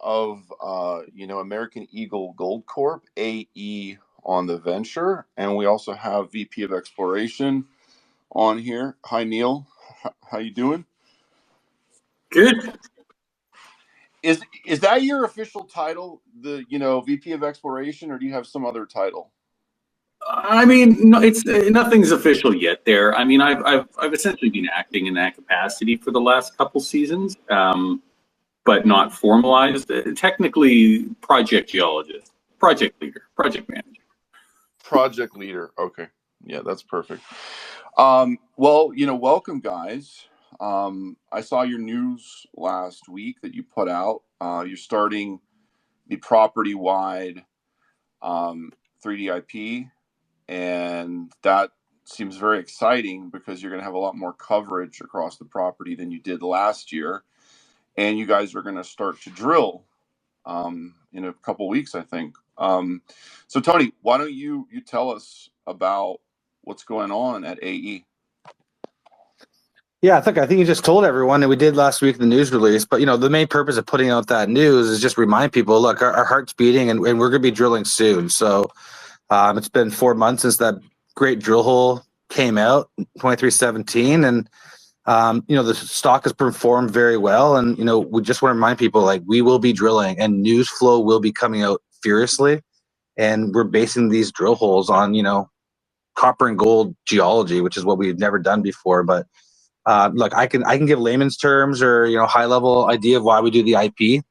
of American Eagle Gold Corp, AE, on the venture, and we also have VP of Exploration on here. Hi, Neil. How you doing? Good. Is that your official title, the VP of Exploration, or do you have some other title? I mean, no, it's nothing's official yet. There. I mean, I've essentially been acting in that capacity for the last couple seasons, but not formalized. Technically, project geologist, project leader, project manager. Project leader. Okay, yeah, that's perfect. Well, welcome, guys. I saw your news last week that you put out. You're starting the property-wide 3D IP, and that seems very exciting because you're going to have a lot more coverage across the property than you did last year, and you guys are going to start to drill in a couple weeks, I think. So, Tony, why don't you tell us about what's going on at AE? Yeah, I think you just told everyone, and we did last week in the news release. But the main purpose of putting out that news is just remind people, look, our heart's beating, and we're going to be drilling soon. So it's been 4 months since that great drill hole came out, 2317, and the stock has performed very well. And we just want to remind people, like, we will be drilling, and news flow will be coming out furiously, and we're basing these drill holes on copper and gold geology, which is what we've never done before, but. Look, I can give layman's terms or high level idea of why we do the IP.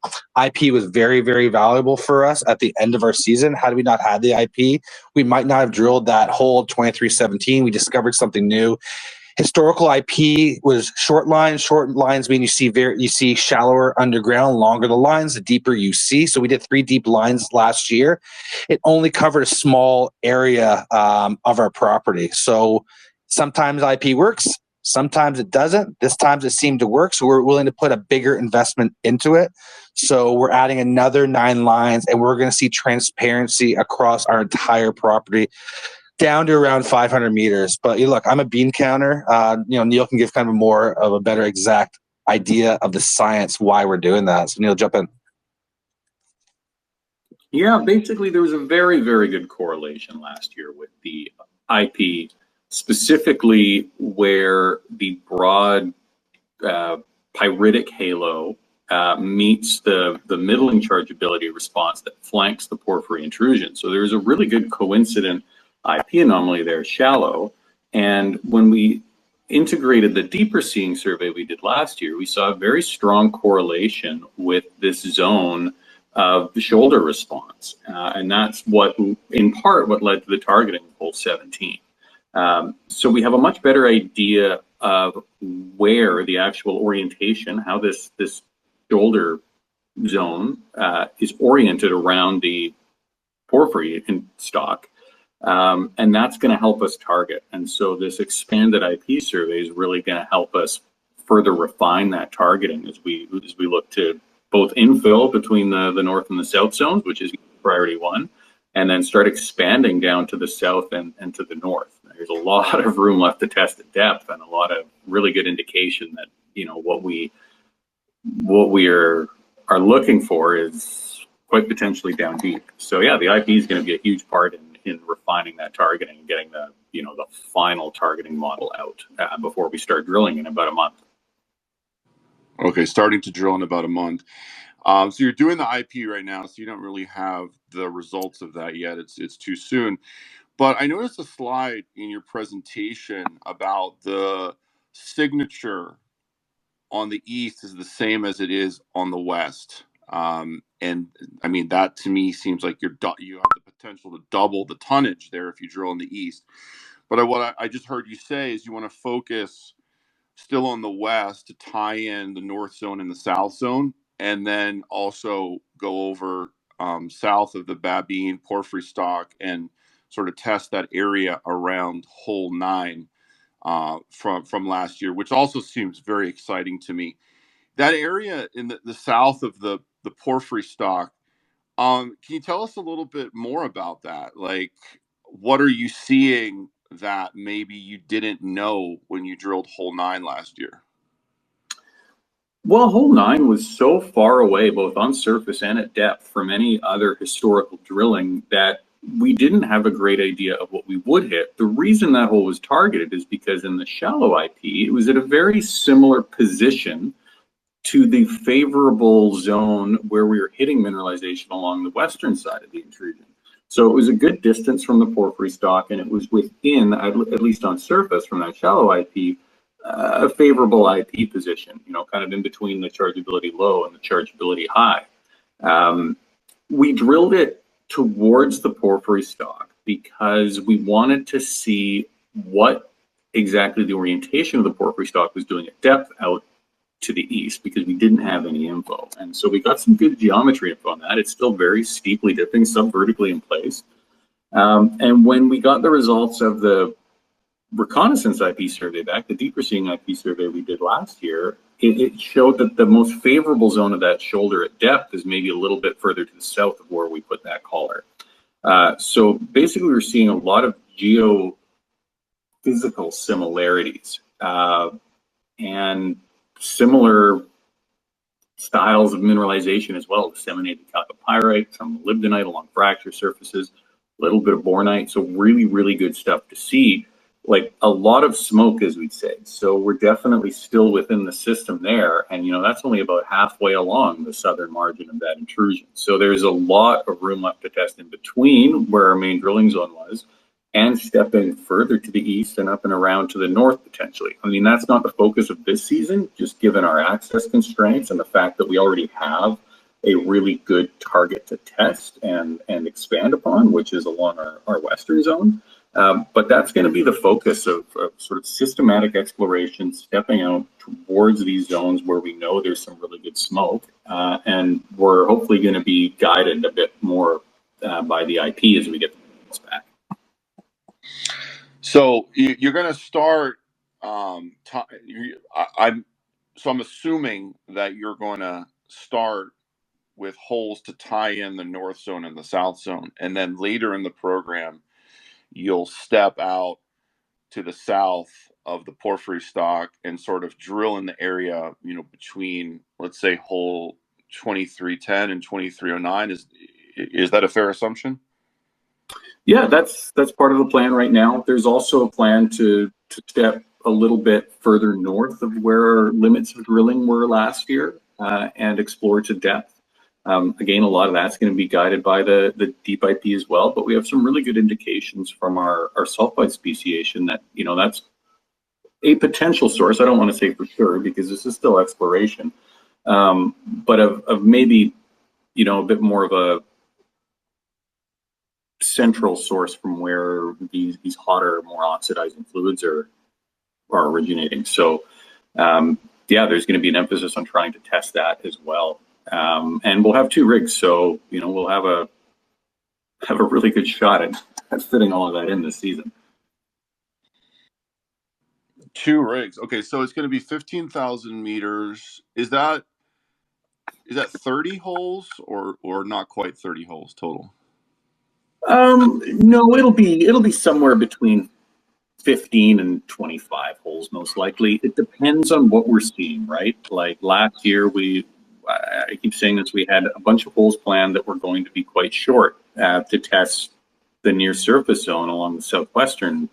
IP was very, very valuable for us at the end of our season. Had we not had the IP, we might not have drilled that hole 2317. We discovered something new. Historical IP was short lines. Short lines mean you see shallower underground. Longer the lines, the deeper you see. So we did 3 deep lines last year. It only covered a small area of our property. So sometimes IP works. Sometimes it doesn't. This time it seemed to work, so we're willing to put a bigger investment into it. So we're adding another 9 lines, and we're going to see transparency across our entire property down to around 500 meters. But look, I'm a bean counter. Neil can give kind of more of a better exact idea of the science why we're doing that. So Neil, jump in. Yeah, basically there was a very, very good correlation last year with the IP, specifically where the broad pyritic halo meets the middling chargeability response that flanks the porphyry intrusion. So there's a really good coincident IP anomaly there, shallow. And when we integrated the deeper seeing survey we did last year, we saw a very strong correlation with this zone of the shoulder response. And that's in part, what led to the targeting of hole 17. So we have a much better idea of where the actual orientation, how this shoulder zone is oriented around the porphyry in stock, and that's going to help us target. And so this expanded IP survey is really going to help us further refine that targeting as we look to both infill between the north and the south zones, which is priority 1, and then start expanding down to the south and to the north. There's a lot of room left to test at depth, and a lot of really good indication that what we are looking for is quite potentially down deep. So yeah, the IP is going to be a huge part in refining that targeting and getting the the final targeting model out before we start drilling in about a month. Okay, starting to drill in about a month. So you're doing the IP right now, so you don't really have the results of that yet. It's too soon. But I noticed a slide in your presentation about the signature on the east is the same as it is on the west. And I mean, that to me seems like you have the potential to double the tonnage there if you drill in the east. But what I just heard you say is you want to focus still on the west to tie in the north zone and the south zone, and then also go over south of the Babine porphyry stock and sort of test that area around hole 9 from last year, which also seems very exciting to me. That area in the south of the porphyry stock, can you tell us a little bit more about that? Like, what are you seeing that maybe you didn't know when you drilled hole 9 last year? Well, hole 9 was so far away, both on surface and at depth, from any other historical drilling that we didn't have a great idea of what we would hit. The reason that hole was targeted is because in the shallow IP, it was at a very similar position to the favorable zone where we were hitting mineralization along the western side of the intrusion. So it was a good distance from the porphyry stock, and it was within, at least on surface from that shallow IP, a favorable IP position, kind of in between the chargeability low and the chargeability high. We drilled it towards the porphyry stock because we wanted to see what exactly the orientation of the porphyry stock was doing at depth out to the east, because we didn't have any info. And so we got some good geometry info on that. It's still very steeply dipping, subvertically in place. And when we got the results of the reconnaissance IP survey back, the deeper seeing IP survey we did last year, it showed that the most favorable zone of that shoulder at depth is maybe a little bit further to the south of where we put that collar. So basically we're seeing a lot of geophysical similarities and similar styles of mineralization as well, disseminated chalcopyrite, some molybdenite along fracture surfaces, a little bit of bornite. So really, really good stuff to see. Like a lot of smoke, as we'd say. So we're definitely still within the system there. And, that's only about halfway along the southern margin of that intrusion. So there's a lot of room left to test in between where our main drilling zone was and stepping further to the east and up and around to the north potentially. I mean, that's not the focus of this season, just given our access constraints and the fact that we already have a really good target to test and expand upon, which is along our western zone. But that's going to be the focus of sort of systematic exploration, stepping out towards these zones where we know there's some really good smoke. And we're hopefully going to be guided a bit more by the IP as we get this back. So you're going to start. I'm assuming that you're going to start with holes to tie in the north zone and the south zone, and then later in the program, you'll step out to the south of the porphyry stock and sort of drill in the area, between, let's say, hole 2310 and 2309. Is that a fair assumption? Yeah, that's part of the plan right now. There's also a plan to step a little bit further north of where our limits of drilling were last year and explore to depth. Again, a lot of that's going to be guided by the deep IP as well, but we have some really good indications from our sulfide speciation that, that's a potential source. I don't want to say for sure because this is still exploration, but of maybe, a bit more of a central source from where these hotter, more oxidizing fluids are originating. So yeah, there's going to be an emphasis on trying to test that as well. And we'll have 2 rigs, so we'll have a really good shot at fitting all of that in this season. 2 rigs. Okay, so it's going to be 15,000 meters. Is that 30 holes or not quite 30 holes total? No, it'll be somewhere between 15 and 25 holes, most likely. It depends on what we're seeing, right? Like last year, I keep saying this, we had a bunch of holes planned that were going to be quite short to test the near surface zone along the southwestern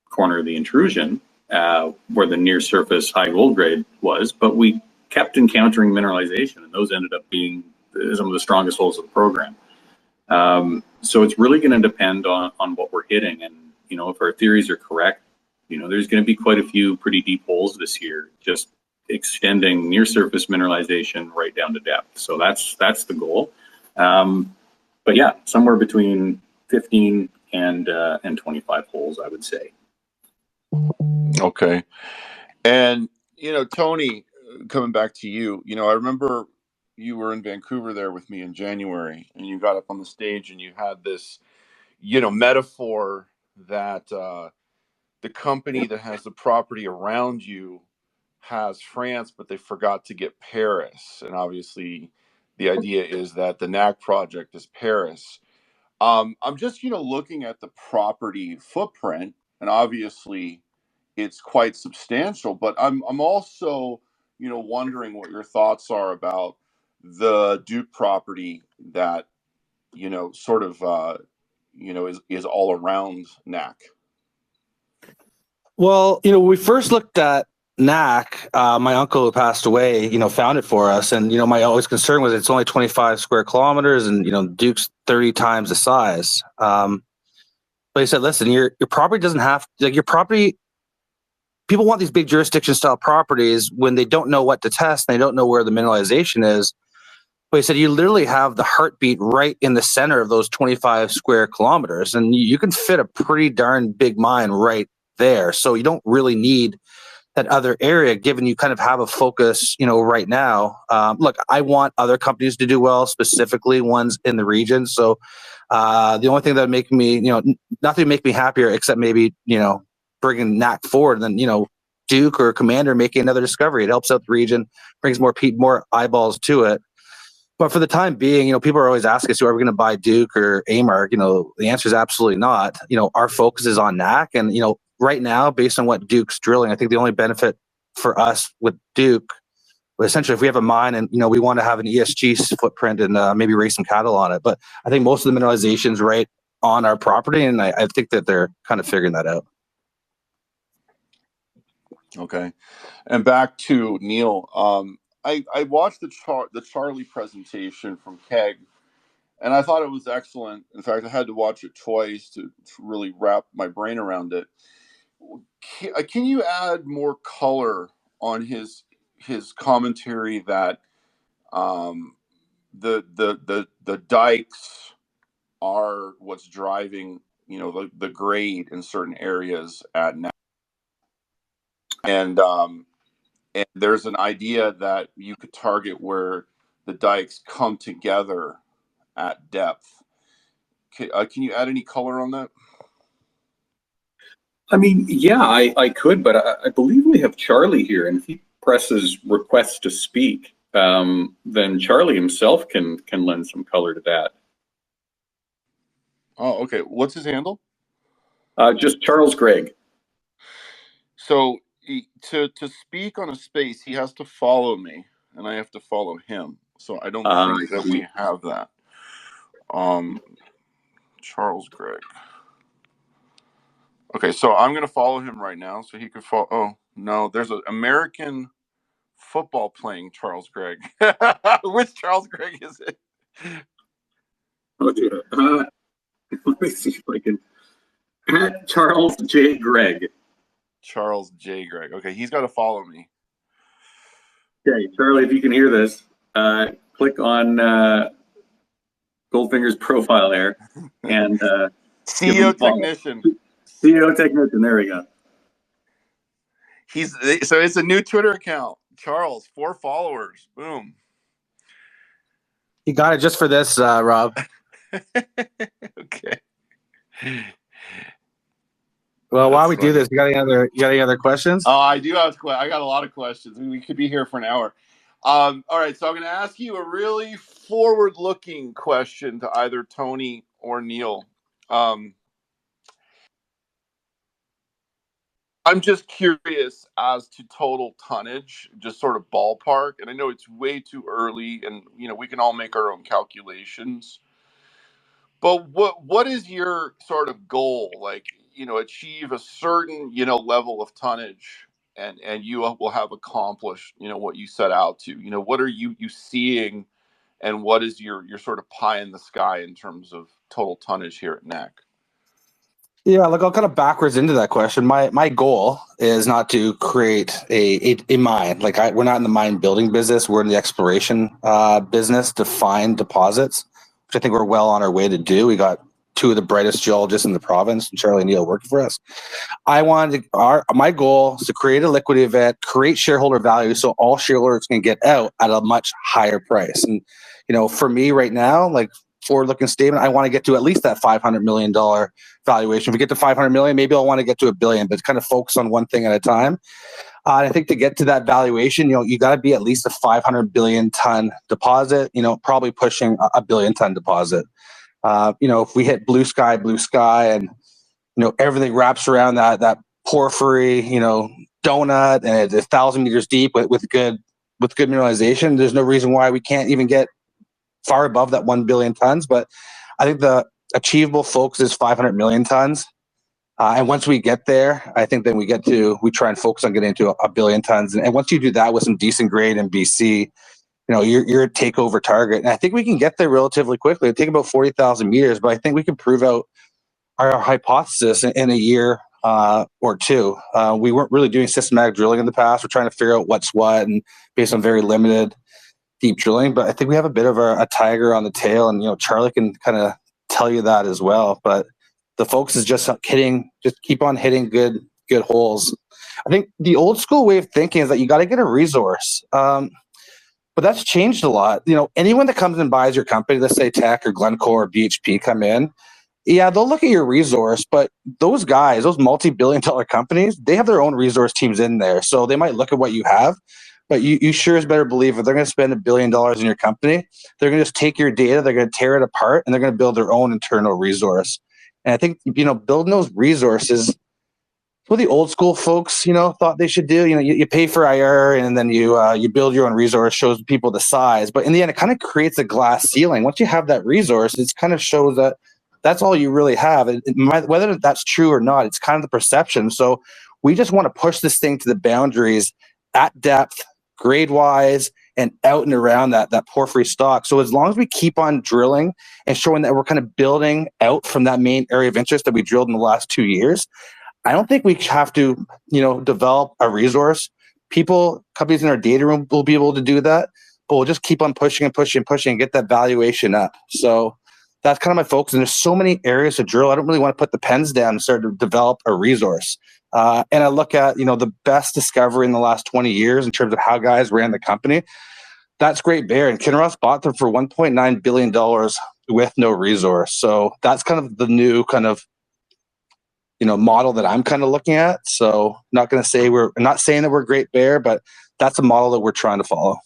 corner of the intrusion, where the near surface high gold grade was, but we kept encountering mineralization, and those ended up being some of the strongest holes of the program. So it's really going to depend on what we're hitting. And, if our theories are correct, there's going to be quite a few pretty deep holes this year, just extending near surface mineralization right down to depth. So that's the goal. But yeah, somewhere between 15 and 25 holes, I would say. Okay. And, Tony, coming back to you, I remember you were in Vancouver there with me in January, and you got up on the stage and you had this, metaphor that the company that has the property around you has France, but they forgot to get Paris. And obviously the idea is that the NAC project is Paris. I'm just, looking at the property footprint, and obviously it's quite substantial, but I'm also, wondering what your thoughts are about the Duke property that, sort of, is all around NAC. Well, when we first looked at NAC, my uncle who passed away, found it for us. And, my always concern was it's only 25 square kilometers and, Duke's 30 times the size. But he said, listen, your property doesn't have, like your property, people want these big jurisdiction style properties when they don't know what to test and they don't know where the mineralization is. But he said, you literally have the heartbeat right in the center of those 25 square kilometers. And you can fit a pretty darn big mine right there. So you don't really need that other area, given you kind of have a focus, right now. Look, I want other companies to do well, specifically ones in the region. So the only thing that would make me, nothing make me happier except maybe, bringing NAC forward than, Duke or Commander making another discovery. It helps out the region, brings more eyeballs to it. But for the time being, people are always asking us, are we going to buy Duke or AMARC? The answer is absolutely not. Our focus is on NAC. And, right now, based on what Duke's drilling, I think the only benefit for us with Duke, essentially, if we have a mine and, we want to have an ESG footprint and maybe raise some cattle on it. But I think most of the mineralization is right on our property. And I think that they're kind of figuring that out. Okay. And back to Neil. I watched the Charlie presentation from Keg, and I thought it was excellent. In fact, I had to watch it twice to really wrap my brain around it. Can you add more color on his commentary that the dikes are what's driving the grade in certain areas at now, and there's an idea that you could target where the dikes come together at depth. Can you add any color on that? I mean, yeah, I could, but I believe we have Charlie here, and if he presses request to speak, then Charlie himself can lend some color to that. Oh, okay. What's his handle? Just Charles Gregg. So to speak on a space, he has to follow me, and I have to follow him. So I don't think that we have that. Charles Gregg. Okay, so I'm going to follow him right now so he could follow. Oh, no, there's an American football playing Charles Gregg. Which Charles Gregg is it? Oh, dear. Let me see if I can. Charles J. Gregg. Charles J. Gregg. Okay, he's got to follow me. Okay, Charlie, if you can hear this, click on Goldfinger's profile there and CEO Technician. CEO Technician, there we go. So it's a new Twitter account. Charles, 4 followers. Boom. You got it just for this, Rob. Okay. Well, while we do this, you got any other questions? Oh, I do have. I got a lot of questions. We could be here for an hour. All right, so I'm going to ask you a really forward-looking question to either Tony or Neil. I'm just curious as to total tonnage, just sort of ballpark. And I know it's way too early, and we can all make our own calculations. But what is your sort of goal? Like, achieve a certain level of tonnage, and you will have accomplished what you set out to. What are you seeing, and what is your sort of pie in the sky in terms of total tonnage here at NAC? Yeah, look, I'll kind of backwards into that question. My goal is not to create a mine. Like we're not in the mine building business. We're in the exploration business to find deposits, which I think we're well on our way to do. We got 2 of the brightest geologists in the province, and Charlie and Neil working for us. My goal is to create a liquidity event, create shareholder value, so all shareholders can get out at a much higher price. And for me right now, like forward-looking statement, I want to get to at least that $500 million valuation. If we get to 500 million, maybe I'll want to get to $1 billion, but kind of focus on one thing at a time. And I think to get to that valuation, you got to be at least a 500 billion ton deposit, probably pushing a billion ton deposit. If we hit blue sky, and, everything wraps around that porphyry, donut, and it's 1,000 meters deep with good with good mineralization, there's no reason why we can't even get far above that 1 billion tons. But I think the achievable focus is 500 million tons. And once we get there, I think then we try and focus on getting to a billion tons. And once you do that with some decent grade in BC, you're a takeover target. And I think we can get there relatively quickly. It'll take about 40,000 meters, but I think we can prove out our hypothesis in a year or two. We weren't really doing systematic drilling in the past. We're trying to figure out what's what, and based on very limited deep drilling. But I think we have a bit of a tiger on the tail, and Charlie can kind of tell you that as well. But the focus is just keep on hitting good holes. I think the old school way of thinking is that you got to get a resource. But that's changed a lot. Anyone that comes and buys your company, let's say Teck or Glencore or BHP come in, yeah, they'll look at your resource, but those guys, those multi-billion-dollar companies, they have their own resource teams in there. So they might look at what you have, but you sure as better believe if they're going to spend $1 billion in your company, they're going to just take your data, they're going to tear it apart, and they're going to build their own internal resource. And I think, building those resources, what the old school folks, thought they should do. You pay for IR, and then you build your own resource, shows people the size. But in the end, it kind of creates a glass ceiling. Once you have that resource, it kind of shows that that's all you really have. And whether that's true or not, it's kind of the perception. So we just want to push this thing to the boundaries at depth, grade-wise, and out and around that porphyry stock. So as long as we keep on drilling and showing that we're kind of building out from that main area of interest that we drilled in the last 2 years, I don't think we have to, develop a resource. Companies in our data room will be able to do that, but we'll just keep on pushing and pushing and pushing and get that valuation up. So that's kind of my focus. And there's so many areas to drill. I don't really want to put the pens down and start to develop a resource. And I look at, the best discovery in the last 20 years in terms of how guys ran the company. That's Great Bear. And Kinross bought them for $1.9 billion with no resource. So that's kind of the new kind of, model that I'm kind of looking at. So not saying that we're Great Bear, but that's a model that we're trying to follow.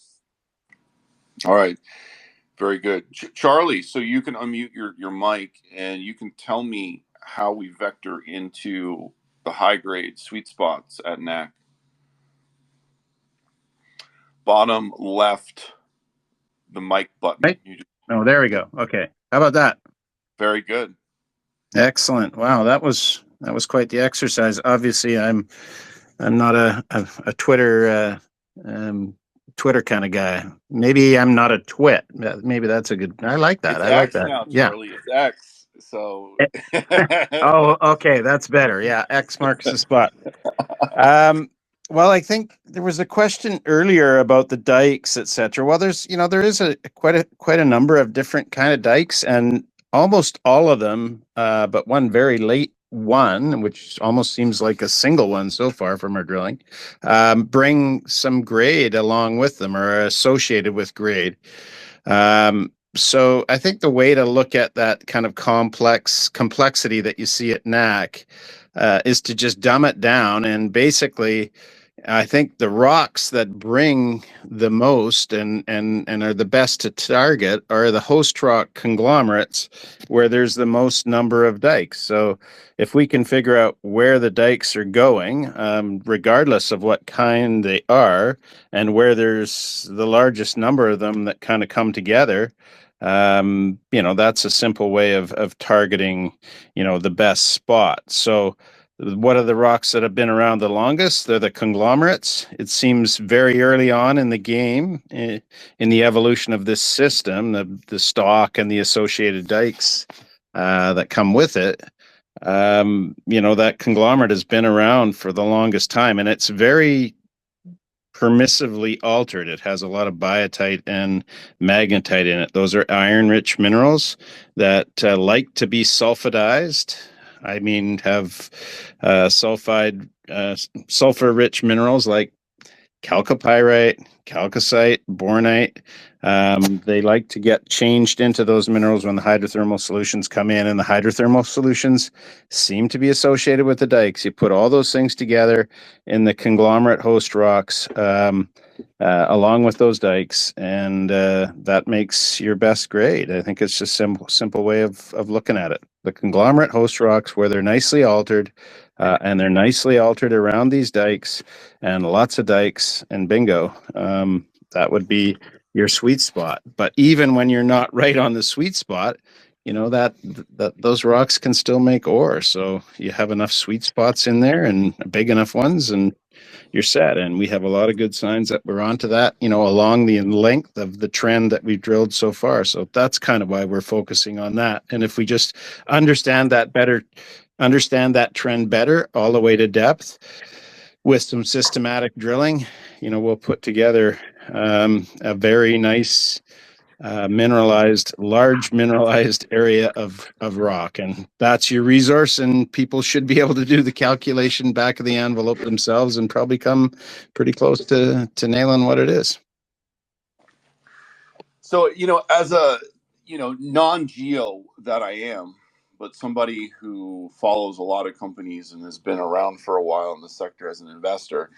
All right. Very good. Charlie, so you can unmute your mic and you can tell me how we vector into the high grade sweet spots at NAC. Bottom left, the mic button. Right. Oh, there we go. Okay. How about that? Very good. Excellent. Wow, that was quite the exercise. Obviously, I'm not a Twitter Twitter kind of guy. Maybe I'm not a twit. Maybe that's a good. I like that. I like that. Now, Charlie, it's X. So. Oh, okay, that's better. Yeah, X marks the spot. Well, I think there was a question earlier about the dikes, etc. Well, there is quite a number of different kind of dikes, and almost all of them, but one very late one, which almost seems like a single one so far from our drilling, bring some grade along with them or are associated with grade. So I think the way to look at that kind of complexity that you see at NAC is to just dumb it down. And basically, I think the rocks that bring the most and are the best to target are the host rock conglomerates where there's the most number of dikes. So if we can figure out where the dikes are going, regardless of what kind they are, and where there's the largest number of them that kind of come together, that's a simple way of targeting, the best spot. So what are the rocks that have been around the longest? They're the conglomerates. It seems very early on in the game, in the evolution of this system, the stock and the associated dikes that come with it. That conglomerate has been around for the longest time, and it's very permissively altered. It has a lot of biotite and magnetite in it. Those are iron-rich minerals that like to be sulfidized. I mean, have sulfur-rich minerals like chalcopyrite, chalcocite, bornite. They like to get changed into those minerals when the hydrothermal solutions come in, and the hydrothermal solutions seem to be associated with the dikes. You put all those things together in the conglomerate host rocks along with those dikes, and that makes your best grade. I think it's just simple way of looking at it. The conglomerate host rocks where they're nicely altered, and they're nicely altered around these dikes, and lots of dikes, and bingo. That would be your sweet spot. But even when you're not right on the sweet spot, you know, that those rocks can still make ore. So you have enough sweet spots in there and big enough ones, and you're set. And we have a lot of good signs that we're onto that, you know, along the length of the trend that we've drilled so far. So that's kind of why we're focusing on that. And if we just understand that better, understand that trend better all the way to depth with some systematic drilling, you know, we'll put together a very nice large mineralized area of rock, and that's your resource. And people should be able to do the calculation back of the envelope themselves and probably come pretty close to nailing what it is. So, you know, as a, you know, non-geo that I am, but somebody who follows a lot of companies and has been around for a while in the sector as an investor,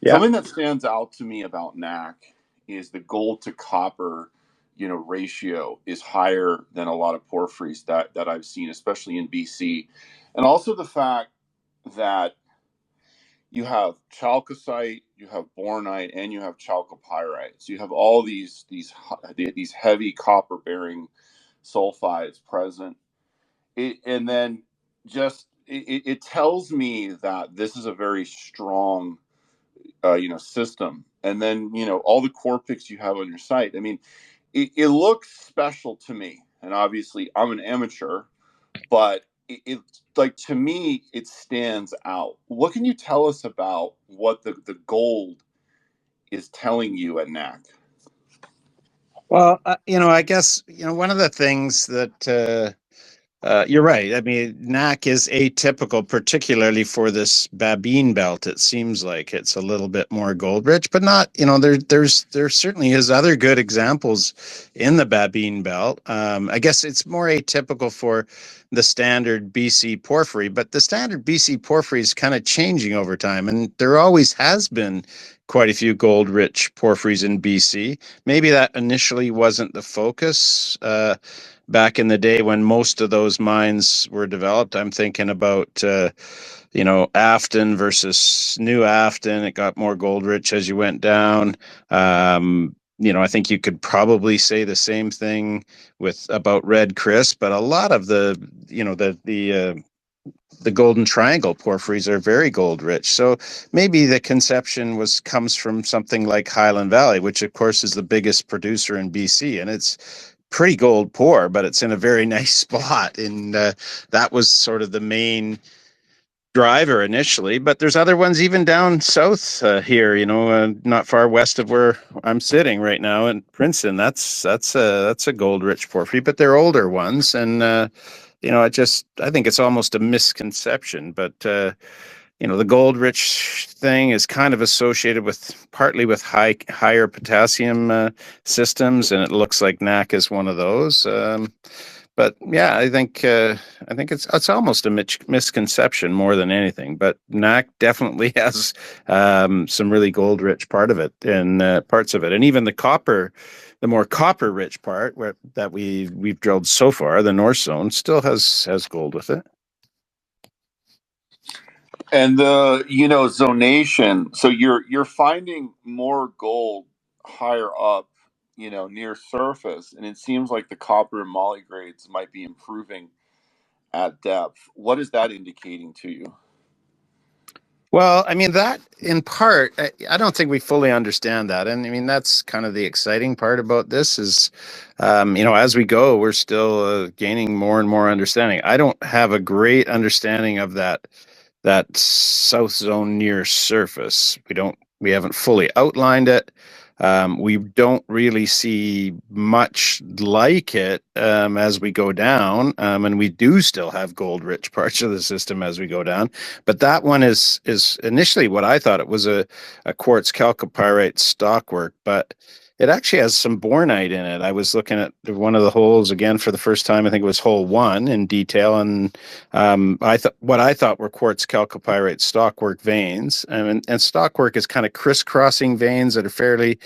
something that stands out to me about NAC is the gold to copper, you know, ratio is higher than a lot of porphyries that I've seen, especially in BC. And also the fact that you have chalcocite, you have bornite, and you have chalcopyrite. So you have all these heavy copper bearing sulfides present. And then it tells me that this is a very strong you know, system. And then, you know, all the core picks you have on your site, I mean, it looks special to me. And obviously I'm an amateur, but it like, to me, it stands out. What can you tell us about what the gold is telling you at NAC? Well, you know, I guess, you know, one of the things that you're right. I mean, NAC is atypical, particularly for this Babine belt. It seems like it's a little bit more gold rich, but not, you know, there certainly is other good examples in the Babine belt. I guess it's more atypical for the standard BC porphyry, but the standard BC porphyry is kind of changing over time. And there always has been quite a few gold rich porphyries in BC. Maybe that initially wasn't the focus. Back in the day when most of those mines were developed. I'm thinking about, you know, Afton versus New Afton. It got more gold rich as you went down. You know, I think you could probably say the same thing about Red Chris, but a lot of the, you know, the Golden Triangle porphyries are very gold rich. So maybe the conception comes from something like Highland Valley, which of course is the biggest producer in BC, and it's pretty gold poor, but it's in a very nice spot. And that was sort of the main driver initially. But there's other ones even down south here, you know, not far west of where I'm sitting right now in Princeton. That's a gold rich porphyry, but they're older ones. And you know, I think it's almost a misconception, but you know, the gold rich thing is kind of associated partly with higher potassium systems, and it looks like NAC is one of those. But yeah, I think it's almost a misconception more than anything. But NAC definitely has some really gold rich parts of it, and even the more copper rich part that we've drilled so far, the North Zone, still has gold with it. And the, you know, zonation, so you're finding more gold higher up, you know, near surface, and it seems like the copper and moly grades might be improving at depth. What is that indicating to you? Well, I mean, that in part, I don't think we fully understand that. And I mean, that's kind of the exciting part about this is, you know, as we go, we're still gaining more and more understanding. I don't have a great understanding of that South Zone near surface. We haven't fully outlined it. We don't really see much like it as we go down, and we do still have gold rich parts of the system as we go down. But that one is initially what I thought it was a quartz chalcopyrite stockwork, but it actually has some bornite in it. I was looking at one of the holes again for the first time. I think it was hole 1 in detail, and I thought were quartz chalcopyrite stockwork veins, and stockwork is kind of crisscrossing veins that are fairly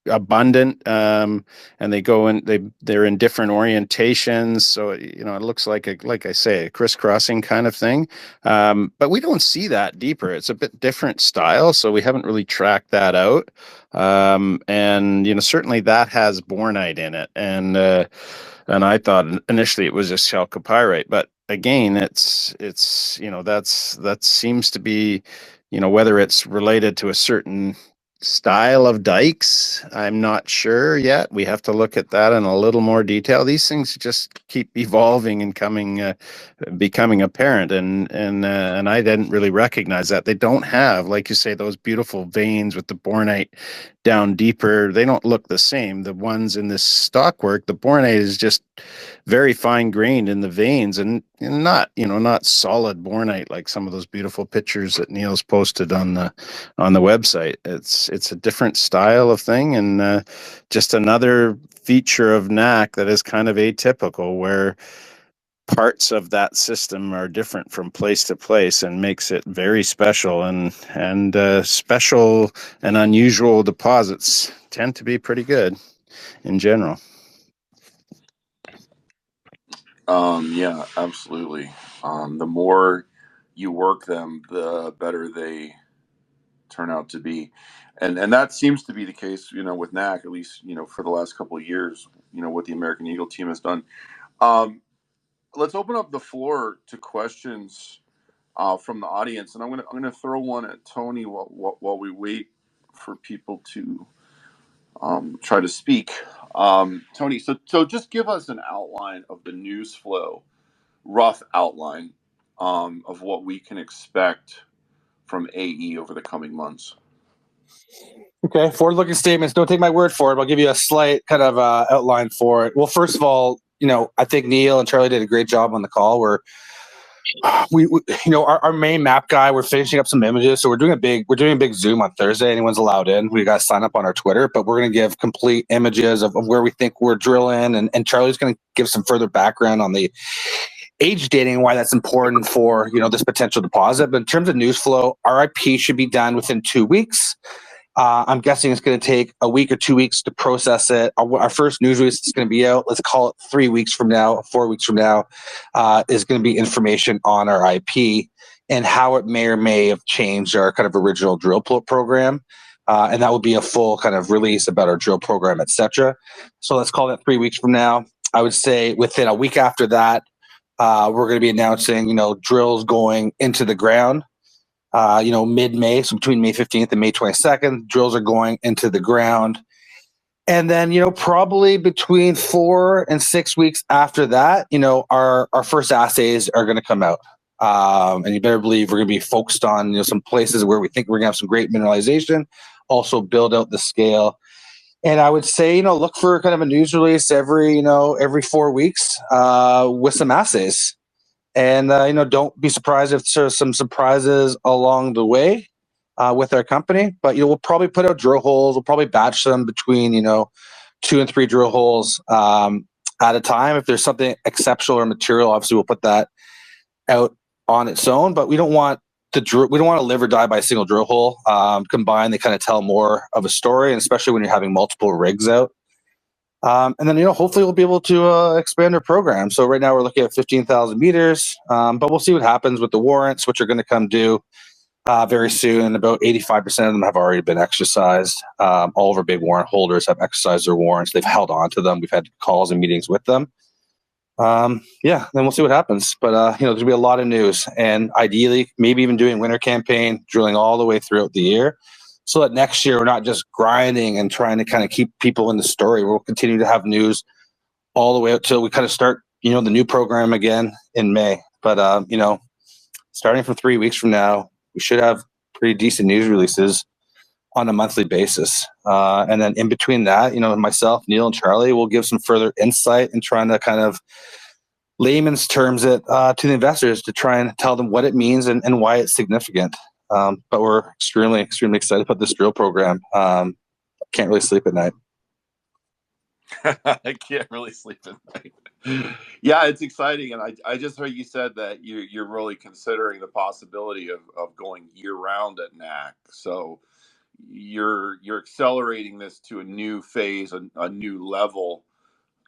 abundant, and they go in, they're in different orientations, so it looks like like I say, a crisscrossing kind of thing, but we don't see that deeper. It's a bit different style, so we haven't really tracked that out, and certainly that has bornite in it, and I thought initially it was just chalcopyrite, but again, it's that seems to be, whether it's related to a certain style of dikes, I'm not sure yet. We have to look at that in a little more detail. These things just keep evolving and becoming apparent, and I didn't really recognize that. They don't have, like you say, those beautiful veins with the bornite down deeper. They don't look the same. The ones in this stockwork, the bornite is just very fine grained in the veins, and not solid bornite like some of those beautiful pictures that Neil's posted on the website. It's a different style of thing, and just another feature of NAC that is kind of atypical, where parts of that system are different from place to place and makes it very special, and special and unusual deposits tend to be pretty good in general. Yeah, absolutely. The more you work them, the better they turn out to be, and that seems to be the case, with NAC, at least, for the last couple of years. What the American Eagle team has done. Let's open up the floor to questions from the audience, and I'm gonna throw one at Tony while we wait for people to try to speak. Tony, so just give us an outline of the news flow, rough outline of what we can expect from AE over the coming months. Okay, forward-looking statements. Don't take my word for it. I'll give you a slight kind of outline for it. Well, first of all, I think Neil and Charlie did a great job on the call. Where we our main map guy, we're finishing up some images, so we're doing a big Zoom on Thursday. Anyone's allowed in. We got to sign up on our Twitter, but we're going to give complete images of where we think we're drilling, and Charlie's going to give some further background on the age dating and why that's important for this potential deposit. But in terms of news flow, RIP should be done within 2 weeks. I'm guessing it's going to take a week or 2 weeks to process it. Our first news release is going to be out, let's call it 3 weeks from now, 4 weeks from now, is going to be information on our IP and how it may or may have changed our kind of original drill program. And that will be a full kind of release about our drill program, etc. So let's call that 3 weeks from now. I would say within a week after that, we're going to be announcing, drills going into the ground. Mid-May, so between May 15th and May 22nd, drills are going into the ground. And then, probably between 4 and 6 weeks after that, our first assays are going to come out. And you better believe we're going to be focused on, some places where we think we're going to have some great mineralization, also build out the scale. And I would say, look for kind of a news release every 4 weeks with some assays. And, don't be surprised if there's some surprises along the way with our company. But, we'll probably put out drill holes. We'll probably batch them between, 2 and 3 drill holes at a time. If there's something exceptional or material, obviously we'll put that out on its own. But we don't want to live or die by a single drill hole. Combined, they kind of tell more of a story, and especially when you're having multiple rigs out. And then, hopefully we'll be able to expand our program. So right now we're looking at 15,000 meters, but we'll see what happens with the warrants, which are going to come due very soon. About 85% of them have already been exercised. All of our big warrant holders have exercised their warrants. They've held on to them. We've had calls and meetings with them. Then we'll see what happens. But, there's going to be a lot of news, and ideally maybe even doing winter campaign, drilling all the way throughout the year, so that next year we're not just grinding and trying to kind of keep people in the story. We'll continue to have news all the way until we kind of start, the new program again in May. But, starting from 3 weeks from now, we should have pretty decent news releases on a monthly basis. And then in between that, myself, Neil, and Charlie will give some further insight and trying to kind of layman's terms it to the investors to try and tell them what it means and why it's significant. But we're extremely, extremely excited about this drill program. Can't really sleep at night. I can't really sleep at night. Yeah, it's exciting, and I just heard you said that you're really considering the possibility of going year round at NAC. So, you're accelerating this to a new phase, a new level.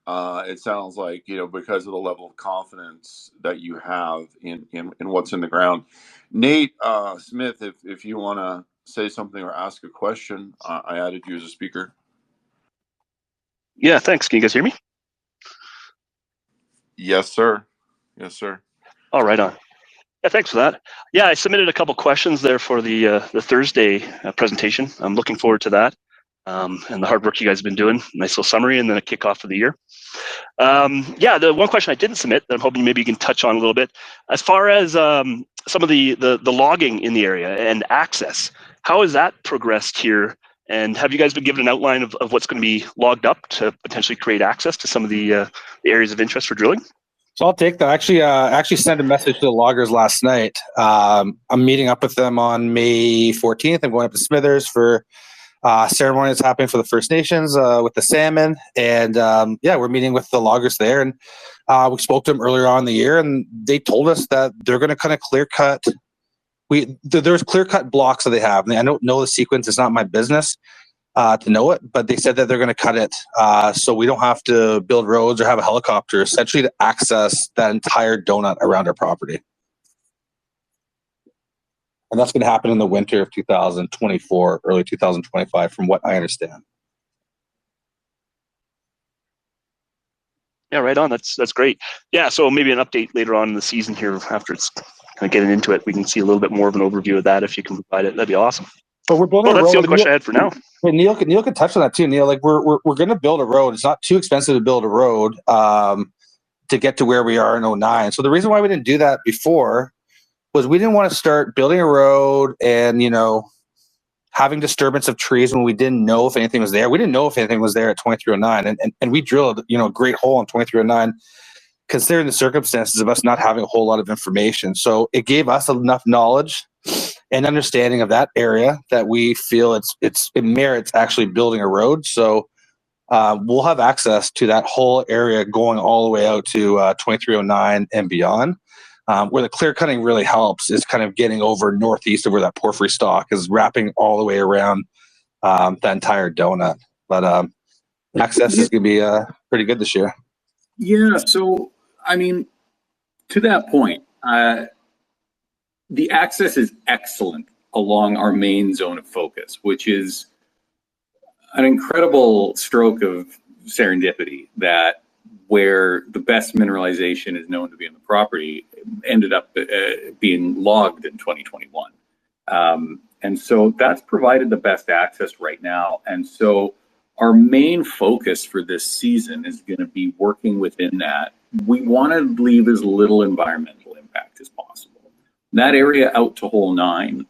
It sounds like, because of the level of confidence that you have in what's in the ground. Nate Smith, if you want to say something or ask a question, I added you as a speaker. Yeah, thanks. Can you guys hear me? Yes, sir. Yes, sir. Oh, right on. Yeah, thanks for that. Yeah, I submitted a couple questions there for the Thursday presentation. I'm looking forward to that, and the hard work you guys have been doing. Nice little summary and then a kickoff of the year. Yeah, the one question I didn't submit that I'm hoping maybe you can touch on a little bit, as far as some of the logging in the area and access, how has that progressed here? And have you guys been given an outline of what's going to be logged up to potentially create access to some of the areas of interest for drilling? So I'll take that. Actually sent a message to the loggers last night. I'm meeting up with them on May 14th. I'm going up to Smithers for ceremony that's happening for the First Nations with the salmon. And we're meeting with the loggers there. And we spoke to them earlier on in the year, and they told us that they're going to kind of clear cut. There's clear cut blocks that they have. And I don't know the sequence. It's not my business to know it, but they said that they're going to cut it so we don't have to build roads or have a helicopter, essentially to access that entire donut around our property. And that's going to happen in the winter of 2024, early 2025, from what I understand. Yeah, right on. That's great. Yeah, so maybe an update later on in the season here after it's kind of getting into it. We can see a little bit more of an overview of that if you can provide it. That'd be awesome. But we're building. Well, that's the only question I had for now. But Neil can touch on that too. Neil, like we're going to build a road. It's not too expensive to build a road to get to where we are in 09. So the reason why we didn't do that before was we didn't want to start building a road and having disturbance of trees when we didn't know if anything was there. We didn't know if anything was there at 2309, and we drilled a great hole on 2309, considering the circumstances of us not having a whole lot of information. So it gave us enough knowledge and understanding of that area that we feel it merits actually building a road. So we'll have access to that whole area going all the way out to 2309 and beyond. Where the clear cutting really helps is kind of getting over northeast of where that porphyry stock is, wrapping all the way around that entire donut. But access is going to be pretty good this year. Yeah, so I mean, to that point, the access is excellent along our main zone of focus, which is an incredible stroke of serendipity that where the best mineralization is known to be in the property ended up being logged in 2021. And so that's provided the best access right now. And so our main focus for this season is going to be working within that. We want to leave as little environmental impact as possible. That area out to hole 9,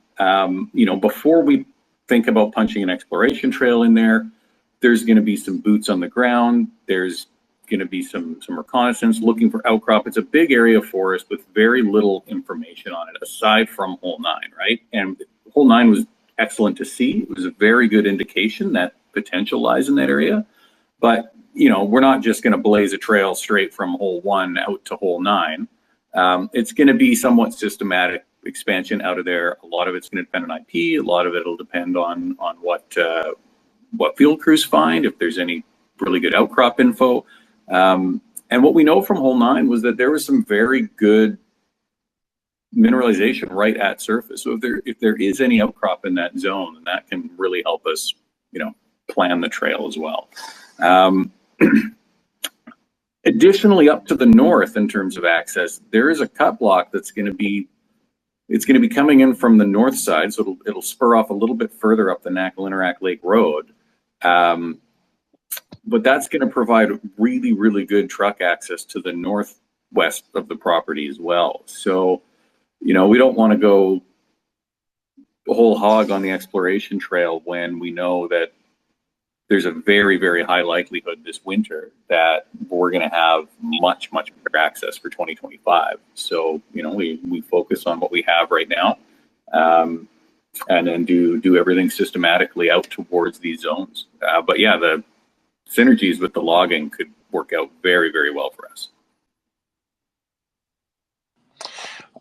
before we think about punching an exploration trail in there, there's going to be some boots on the ground. There's going to be some reconnaissance looking for outcrop. It's a big area of forest with very little information on it aside from hole 9, right? And hole 9 was excellent to see. It was a very good indication that potential lies in that area. But, we're not just going to blaze a trail straight from hole 1 out to hole 9. It's going to be somewhat systematic expansion out of there. A lot of it's going to depend on IP. A lot of it will depend on what field crews find, if there's any really good outcrop info. And what we know from hole 9 was that there was some very good mineralization right at surface. So if there is any outcrop in that zone, then that can really help us, plan the trail as well. Additionally, up to the north in terms of access, there is a cut block that's going to be coming in from the north side, so it'll spur off a little bit further up the Nakalinarak Lake Road. But that's going to provide really, really good truck access to the northwest of the property as well. So, we don't want to go whole hog on the exploration trail when we know that there's a very, very high likelihood this winter that we're going to have much, much better access for 2025. So, we focus on what we have right now, and then do everything systematically out towards these zones. But yeah, the synergies with the logging could work out very, very well for us.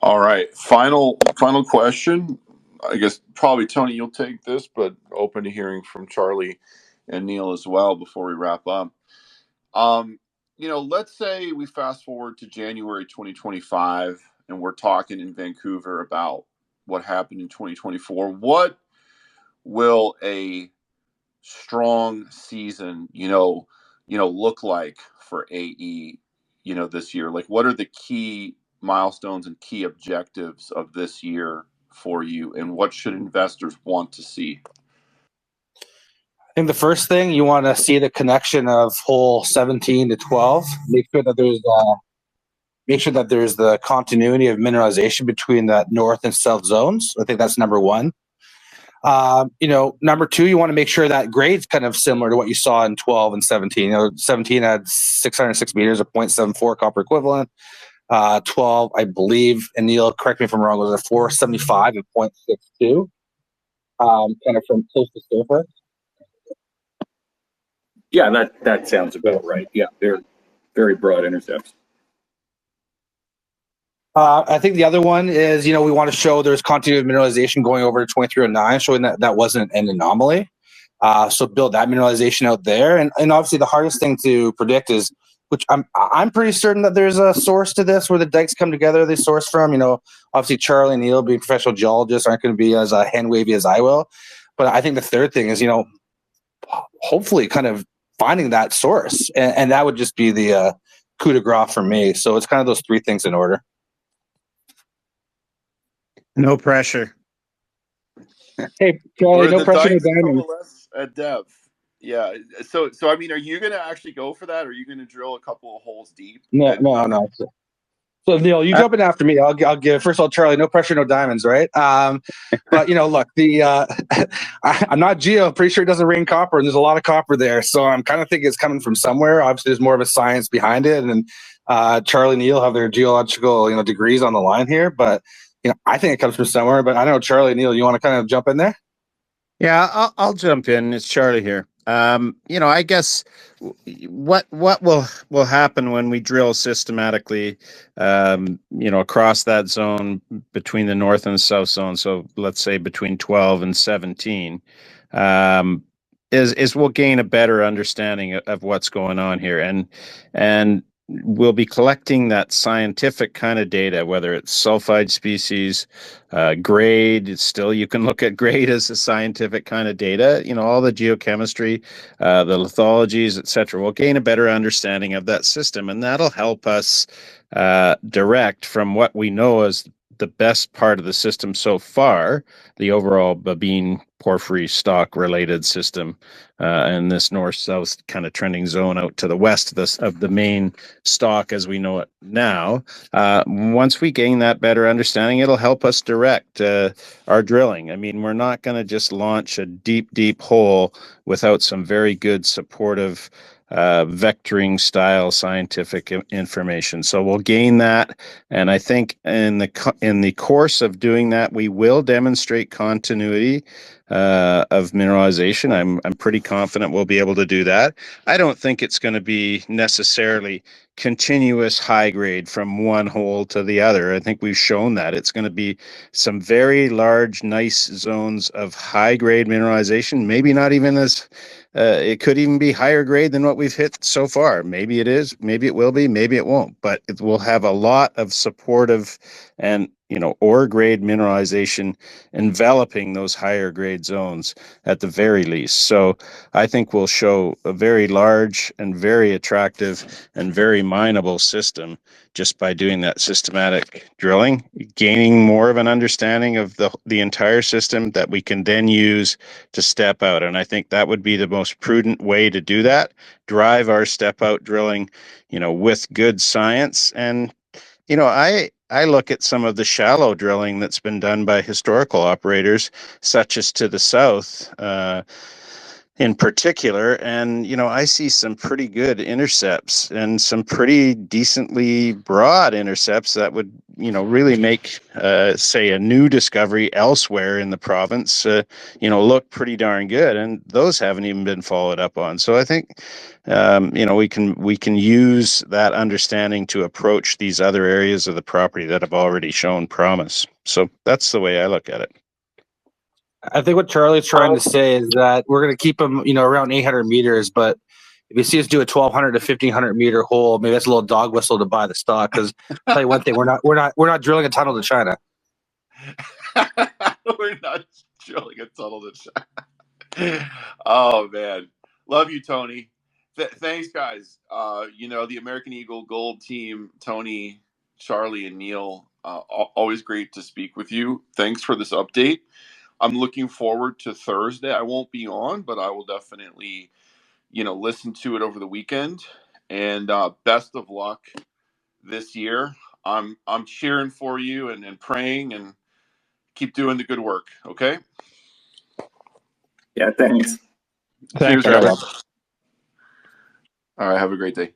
All right, final question. I guess probably Tony, you'll take this, but open to hearing from Charlie and Neil as well before we wrap up. Let's say we fast forward to January 2025 and we're talking in Vancouver about what happened in 2024. What will a strong season, look like for AE, this year? Like, what are the key milestones and key objectives of this year for you, and what should investors want to see? I think the first thing you want to see the connection of hole 17 to 12. Make sure that there's the continuity of mineralization between that north and south zones. I think that's number one. Number two, you want to make sure that grade's kind of similar to what you saw in 12 and 17. 17 had 606 meters of 0.74 copper equivalent. 12, I believe, and Neil, correct me if I'm wrong, was a 475 and 0.62, kind of from close to surface. Yeah, that sounds about right. Yeah, they're very broad intercepts. I think the other one is, we want to show there's continuity of mineralization going over to 2309, showing that wasn't an anomaly. So build that mineralization out there. And obviously the hardest thing to predict is, which I'm pretty certain that there's a source to this where the dikes come together, they source from. Obviously Charlie and Neil, being professional geologists, aren't going to be as hand wavy as I will. But I think the third thing is, hopefully kind of finding that source. And that would just be the coup de grace for me. So it's kind of those three things in order. No pressure. Hey, Charlie, no pressure to diamond. At depth. Yeah. So I mean, are you going to actually go for that? Or are you going to drill a couple of holes deep? No. So Neil, you jump in after me. I'll give, first of all, Charlie, no pressure, no diamonds, right? But look, I'm not geo. Pretty sure it doesn't rain copper, and there's a lot of copper there. So I'm kind of thinking it's coming from somewhere. Obviously, there's more of a science behind it, and Charlie and Neil have their geological degrees on the line here. But I think it comes from somewhere. But I don't know, Charlie and Neil, you want to kind of jump in there? Yeah, I'll jump in. It's Charlie here. I guess what will happen when we drill systematically, across that zone between the north and the south zone. So let's say between 12 and 17, is we'll gain a better understanding of what's going on here, and we'll be collecting that scientific kind of data, whether it's sulfide species, grade. Still, you can look at grade as a scientific kind of data. All the geochemistry, the lithologies, etc. We'll gain a better understanding of that system, and that'll help us direct from what we know as the best part of the system so far, the overall Babine porphyry stock related system, and this north-south kind of trending zone out to the west of the main stock as we know it now. Once we gain that better understanding, it'll help us direct our drilling. I mean, we're not going to just launch a deep hole without some very good supportive vectoring style scientific information. So we'll gain that, and I think in the course of doing that, we will demonstrate continuity of mineralization. I'm pretty confident we'll be able to do that. I don't think it's going to be necessarily continuous high grade from one hole to the other. I think we've shown that it's going to be some very large, nice zones of high grade mineralization. Maybe not even as it could even be higher grade than what we've hit so far. Maybe it is, maybe it will be, maybe it won't, but it will have a lot of supportive and ore grade mineralization enveloping those higher grade zones at the very least. So I think we'll show a very large and very attractive and very mineable system just by doing that systematic drilling, gaining more of an understanding of the entire system that we can then use to step out. And I think that would be the most prudent way to do that. Drive our step out drilling, with good science. And, I look at some of the shallow drilling that's been done by historical operators, such as to the south, in particular, and I see some pretty good intercepts and some pretty decently broad intercepts that would really make say a new discovery elsewhere in the province look pretty darn good, and those haven't even been followed up on. So I think we can use that understanding to approach these other areas of the property that have already shown promise. So that's the way I look at it. I think what Charlie's trying to say is that we're going to keep them, around 800 meters. But if you see us do a 1,200 to 1,500 meter hole, maybe that's a little dog whistle to buy the stock. Because tell you one thing, we're not drilling a tunnel to China. We're not drilling a tunnel to China. Oh man, love you, Tony. Thanks, guys. The American Eagle Gold team, Tony, Charlie, and Neil. Always great to speak with you. Thanks for this update. I'm looking forward to Thursday. I won't be on, but I will definitely, listen to it over the weekend. And best of luck this year. I'm cheering for you and praying, and keep doing the good work. Okay. Yeah, thanks. Thanks, Cheers, guys. Rob. All right. Have a great day.